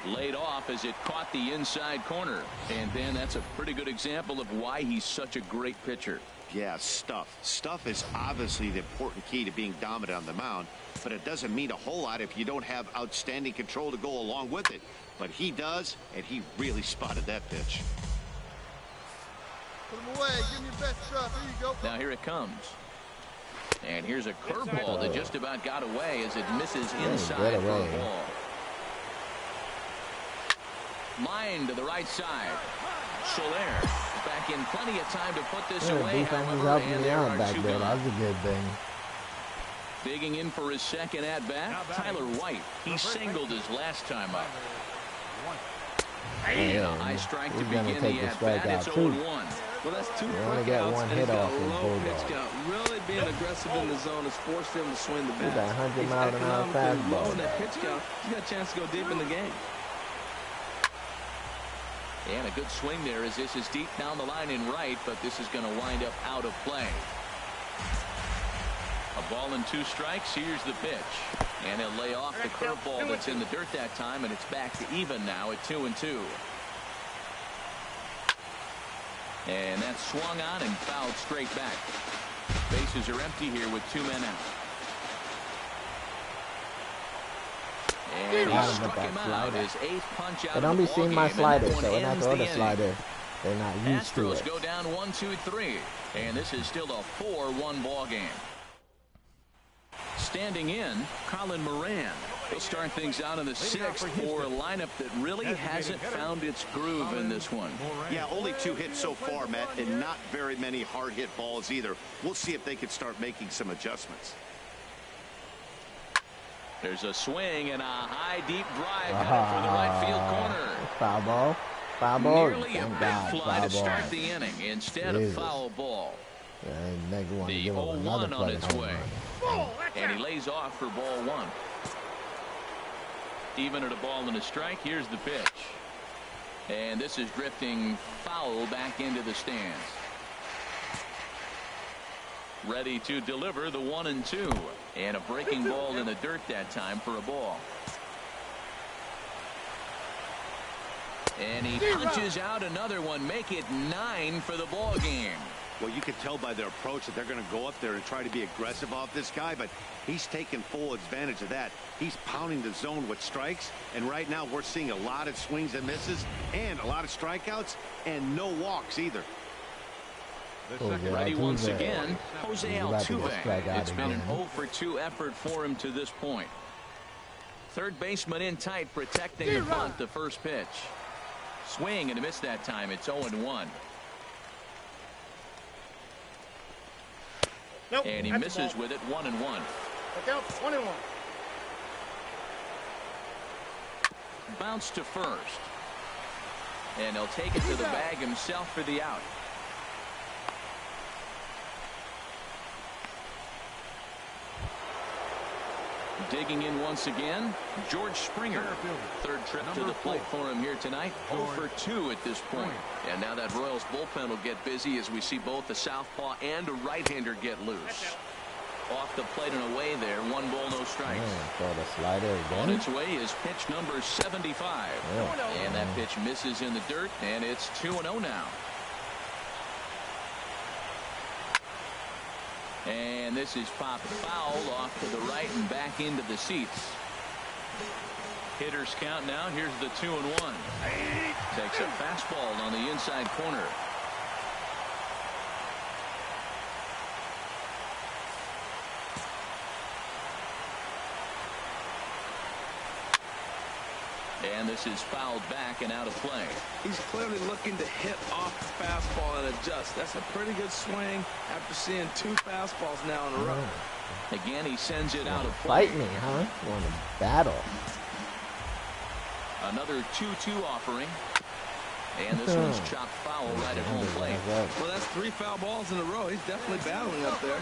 A: Laid off as it caught the inside corner. And then that's a pretty good example of why he's such a great pitcher.
D: Yeah, stuff. Stuff is obviously the important key to being dominant on the mound, but it doesn't mean a whole lot if you don't have outstanding control to go along with it. But he does, and he really spotted that pitch.
E: Put him away. Give me your best shot. There you go.
A: Now here it comes. And here's a curveball that just about got away as it misses inside for a ball. Line to the right side. Soler back in plenty of time to put this away.
B: Defense is helping me out back there. That's a good thing.
A: Digging in for his second at-bat, Tyler White. He singled his last time up. And a high strike to begin the at-bat. It's 0-1.
C: Well, that's 2
B: only got 1 hit off his
C: pitch count. Really being aggressive in the zone has forced him to swing the bat.
B: That 100-mile-an-hour fastball.
C: In that pitch count, he's got a chance to go deep in the game.
A: And a good swing there as this is deep down the line in right, but this is going to wind up out of play. A ball and 2 strikes. Here's the pitch. And he'll lay off the curveball that's in the dirt that time, and it's back to even now at 2-2. And that's swung on and fouled straight back. Bases are empty here with 2 men out. And he struck him out his 8th punch out.
B: They don't be seeing my slider, so when I throw the slider, they're not used to it.
A: Astros go down 1-2-3, and this is still a 4-1 ball game. Standing in, Colin Moran. He'll start things out in the 6th for a lineup that really hasn't found its groove in this one.
D: Yeah, only 2 hits so far, Matt, and not very many hard hit balls either. We'll see if they can start making some adjustments.
A: There's a swing and a high deep drive got it for the right field corner.
B: Foul ball. Foul ball.
A: Nearly a big fly to start the inning instead of foul ball.
B: The
A: 0-1 on its way. And he lays off for ball 1. Even at a ball and a strike. Here's the pitch. And this is drifting foul back into the stands. Ready to deliver the 1-2. And a breaking ball in the dirt that time for a ball. And he punches out another one. Make it 9 for the ball game.
D: Well, you can tell by their approach that they're going to go up there and try to be aggressive off this guy, but he's taking full advantage of that. He's pounding the zone with strikes, and right now we're seeing a lot of swings and misses and a lot of strikeouts and no walks either.
A: Ready once again, Jose Altuve. It's been an 0 for 2 effort for him to this point. Third baseman in tight, protecting the bunt, the first pitch. Swing and a miss that time. It's 0-1.
E: Nope,
A: and he misses with it. 1-1.
E: Look out, 1-1.
A: Bounce to first. And he'll take it to the bag himself for the out. Digging in once again, George Springer. Third trip to the plate for him here tonight. 0 for 2 at this point. And now that Royals bullpen will get busy as we see both a southpaw and a right-hander get loose. Off the plate and away there. 1 ball, no strikes.
B: The slider
A: on its way is pitch number 75. And that pitch misses in the dirt, and it's 2-0 now. And this is popped foul off to the right and back into the seats. Hitters count now. Here's the 2-1. Takes a fastball on the inside corner. And this is fouled back and out of play.
C: He's clearly looking to hit off the fastball and adjust. That's a pretty good swing after seeing 2 fastballs now in a row.
A: Again, he sends it out of play.
B: Fight me, huh? You want to battle?
A: Another 2-2 offering. And this one's chopped foul right at home plate.
C: Well, that's 3 foul balls in a row. He's definitely battling up there.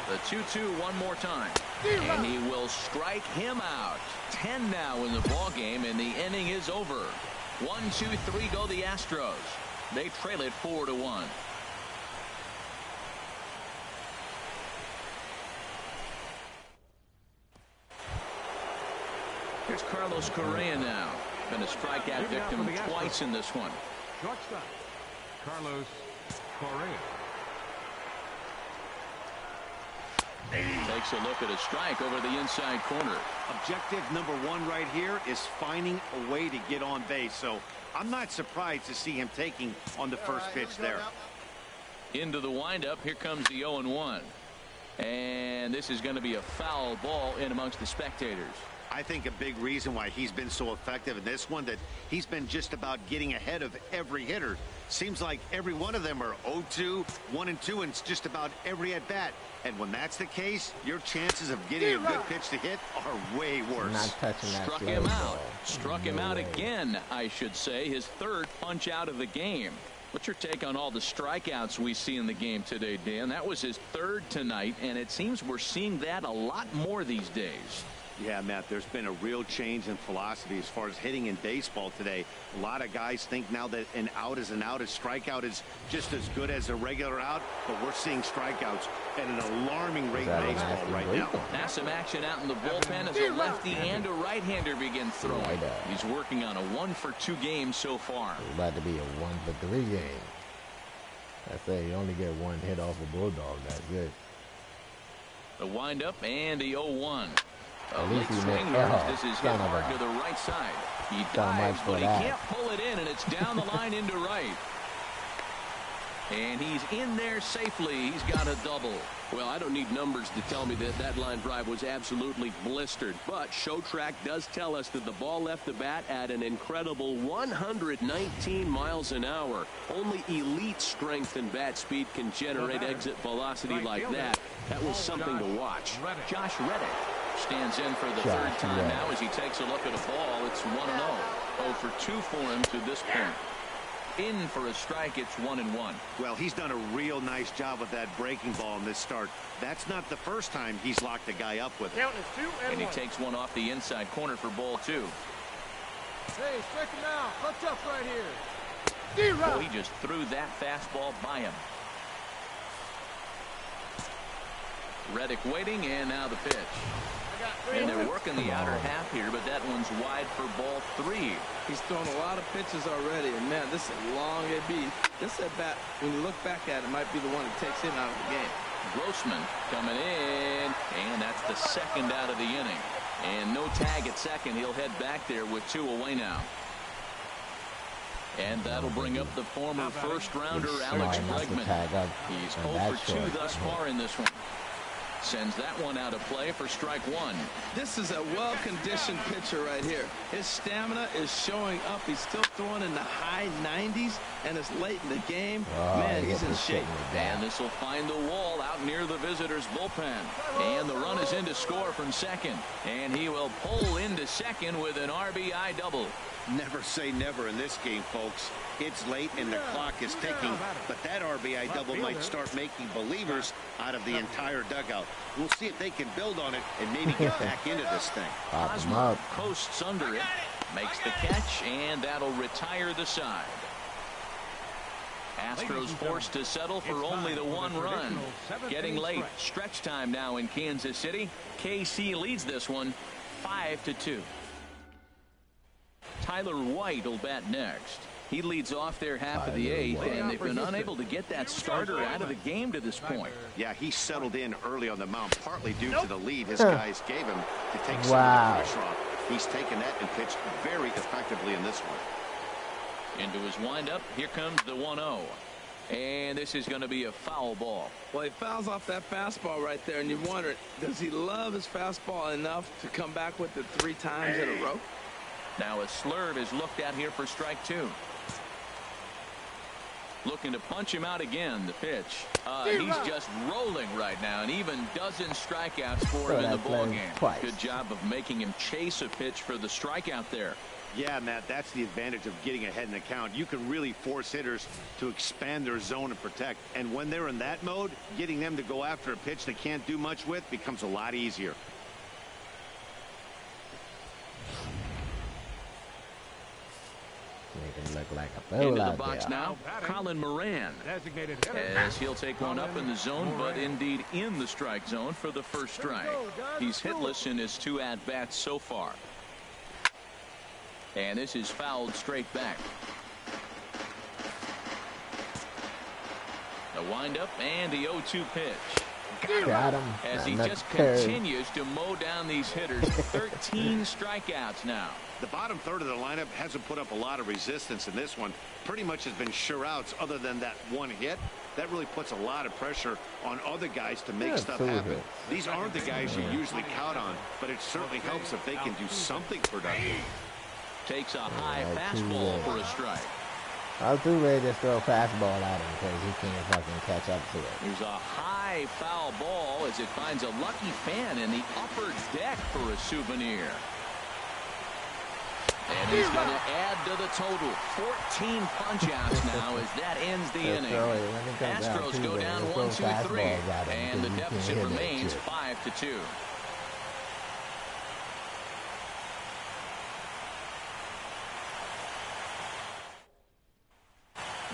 A: The 2-2 one more time. And he will strike him out. 10 now in the ball game, and the inning is over. 1, 2, 3 go the Astros. They trail it 4-1. Here's Carlos Correa now. Been a strikeout victim twice in this one.
F: Shortstop, Carlos Correa.
A: Takes a look at a strike over the inside corner.
D: Objective number 1 right here is finding a way to get on base. So I'm not surprised to see him taking on the first pitch there.
A: Into the windup. Here comes the 0-1. And this is going to be a foul ball in amongst the spectators.
D: I think a big reason why he's been so effective in this one, that he's been just about getting ahead of every hitter. Seems like every one of them are 0-2, 1-2, and it's just about every at bat. And when that's the case, your chances of getting a good pitch to hit are way worse.
B: Not touching that.
A: Struck him out. Struck him out again, I should say. His 3rd punch out of the game. What's your take on all the strikeouts we see in the game today, Dan? That was his 3rd tonight, and it seems we're seeing that a lot more these days.
D: Yeah, Matt, there's been a real change in philosophy as far as hitting in baseball today. A lot of guys think now that an out is an out. A strikeout is just as good as a regular out, but we're seeing strikeouts at an alarming rate in baseball right now.
A: Now some action out in the bullpen as a lefty and a right-hander begin throwing. He's working on a 1-for-2 game so far.
B: It's about to be a 1-for-3 game. I say you only get 1 hit off a bulldog. That's good.
A: The windup and the 0-1.
B: At least he
A: swing here. This is hit hard to the right side. He dives, but he can't pull it in, and it's down the line into right. And he's in there safely. He's got a double.
H: Well, I don't need numbers to tell me that that line drive was absolutely blistered. But ShowTrack does tell us that the ball left the bat at an incredible 119 miles an hour. Only elite strength and bat speed can generate exit velocity like that. That was something to watch.
A: Josh Reddick stands in for the 3rd time now as he takes a look at a ball. It's 1-0. 0-for-2 for him to this point. In for a strike, it's 1-1.
D: Well, he's done a real nice job with that breaking ball in this start. That's not the first time he's locked a guy up with it.
A: And he takes one off the inside corner for ball 2.
E: Hey, strike him out. Clutch up right here.
A: Well, he just threw that fastball by him. Reddick waiting, and now the pitch. And they're working the outer half here, but that one's wide for ball 3.
C: He's thrown a lot of pitches already, and man, this is a long AB. This at bat, when you look back at it, might be the one that takes him out of the game.
A: Grossman coming in, and that's the 2nd out of the inning. And no tag at 2nd. He'll head back there with 2 away now. And that'll bring up the former first-rounder Alex Bregman. He's 0-for-2 thus far in this one. Sends that one out of play for strike 1.
C: This is a well-conditioned pitcher right here. His stamina is showing up. He's still throwing in the high 90s, and it's late in the game. Man, he's in shape.
A: And this will find the wall out near the visitors' bullpen. And the run is in to score from 2nd. And he will pull into 2nd with an RBI double.
D: Never say never in this game, folks. It's late and the clock is ticking, but that RBI double might start making believers out of the entire dugout. We'll see if they can build on it and maybe get back into this thing.
A: Hosmer coasts under it, makes the catch, and that'll retire the side. Astros forced to settle for only the 1 run. Getting late. Stretch time now in Kansas City. KC leads this one 5-2. Tyler White will bat next. He leads off their half of the 8th, and they've been unable to get that starter out of the game to this point.
D: Yeah, he settled in early on the mound, partly due to the lead his guys gave him to take some of the pressure off. He's taken that and pitched very effectively in this one.
A: Into his windup, here comes the 1-0. And this is going to be a foul ball.
C: Well, he fouls off that fastball right there, and you wonder, does he love his fastball enough to come back with it 3 times in a row?
A: Now a slurve is looked at here for strike 2. Looking to punch him out again. The pitch. He's just rolling right now, and even dozen strikeouts for him in the ballgame. Good job of making him chase a pitch for the strikeout there.
D: Yeah, Matt, that's the advantage of getting ahead in the count. You can really force hitters to expand their zone and protect. And when they're in that mode, getting them to go after a pitch they can't do much with becomes a lot easier.
B: Make him look like a
A: Into
B: fool
A: the
B: out
A: box
B: there.
A: now, Colin Moran.
F: Designated hitter.
A: As he'll take one up in the zone, but indeed in the strike zone for the first strike. He's hitless in his 2 at-bats so far. And this is fouled straight back. The windup and the 0-2 pitch.
B: Got him.
A: As he just continues to mow down these hitters. 13 strikeouts now.
D: The bottom third of the lineup hasn't put up a lot of resistance in this one. Pretty much has been sure outs other than that one hit. That really puts a lot of pressure on other guys to make stuff happen. These aren't the guys you usually count on, but it certainly helps if they can do something productive.
A: Takes a high fastball for a strike.
B: I was too ready to just throw a fastball at him because he can't fucking catch up to it.
A: There's a high foul ball as it finds a lucky fan in the upper deck for a souvenir. And he's going to add to the total. 14 punch-outs now as that ends the inning. Astros go down 1-2-3, and the deficit remains 5-2.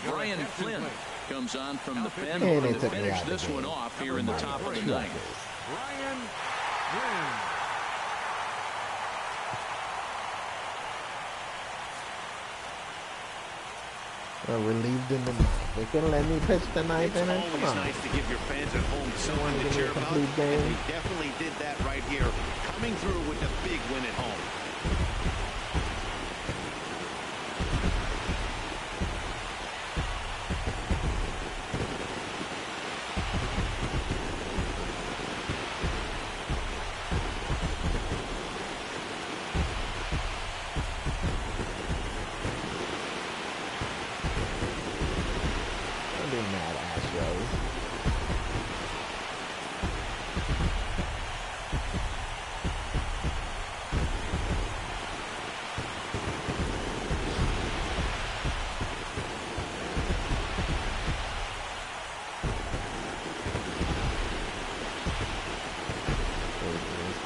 A: Brian Flynn comes on from the pen to finish this one off here in the top of the ninth.
F: Brian Flynn.
B: Relieved in the ninth. They couldn't let me pitch the ninth inning. Come on.
D: It's nice to give your fans at home something to cheer about. And they definitely did that right here, coming through with a big win at home.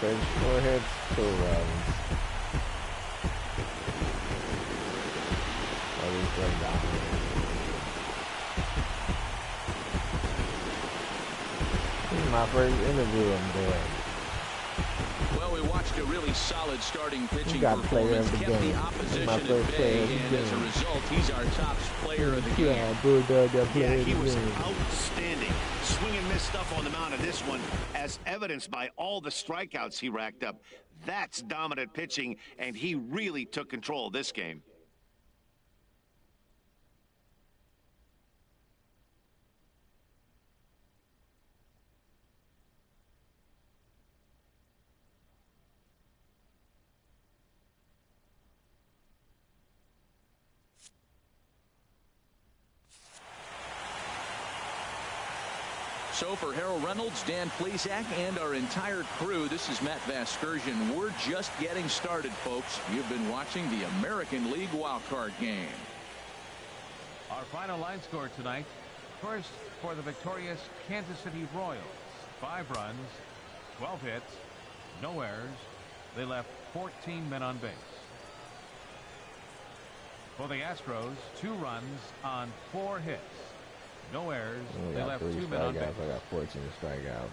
B: Four hits, 2 runs. This is my first interview I'm doing.
A: Well, we watched a really solid starting pitching
B: performance,
A: kept the opposition at bay, and as a result, he's our top player of the game.
D: Yeah, he was outstanding. Swing and miss stuff on the mound of this one, as evidenced by all the strikeouts he racked up. That's dominant pitching, and he really took control of this game.
A: So for Harold Reynolds, Dan Plesac, and our entire crew, this is Matt Vasgersian. We're just getting started, folks. You've been watching the American League wildcard game.
F: Our final line score tonight. First, for the victorious Kansas City Royals. 5 runs, 12 hits, no errors. They left 14 men on base. For the Astros, 2 runs on 4 hits. No errors. They left 2 men on base.
B: I got 14 strikeouts.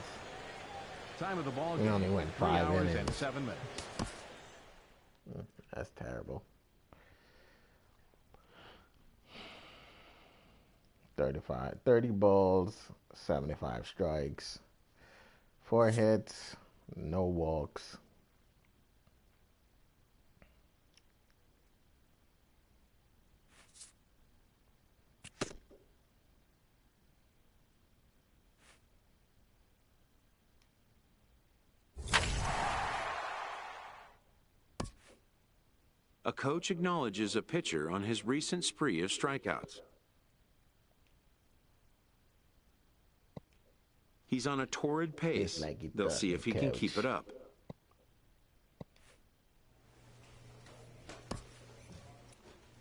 F: Time of the ball
B: We
F: game.
B: only went
F: 3
B: 5
F: hours
B: innings.
F: and 7 minutes.
B: That's terrible. 30 balls, 75 strikes, 4 hits, no walks.
G: A coach acknowledges a pitcher on his recent spree of strikeouts. He's on a torrid pace. They'll see if he can keep it up.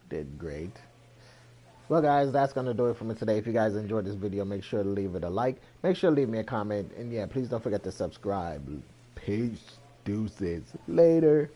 B: Did great. Well, guys, that's going to do it for me today. If you guys enjoyed this video, make sure to leave it a like. Make sure to leave me a comment. And, yeah, please don't forget to subscribe. Peace. Deuces. Later.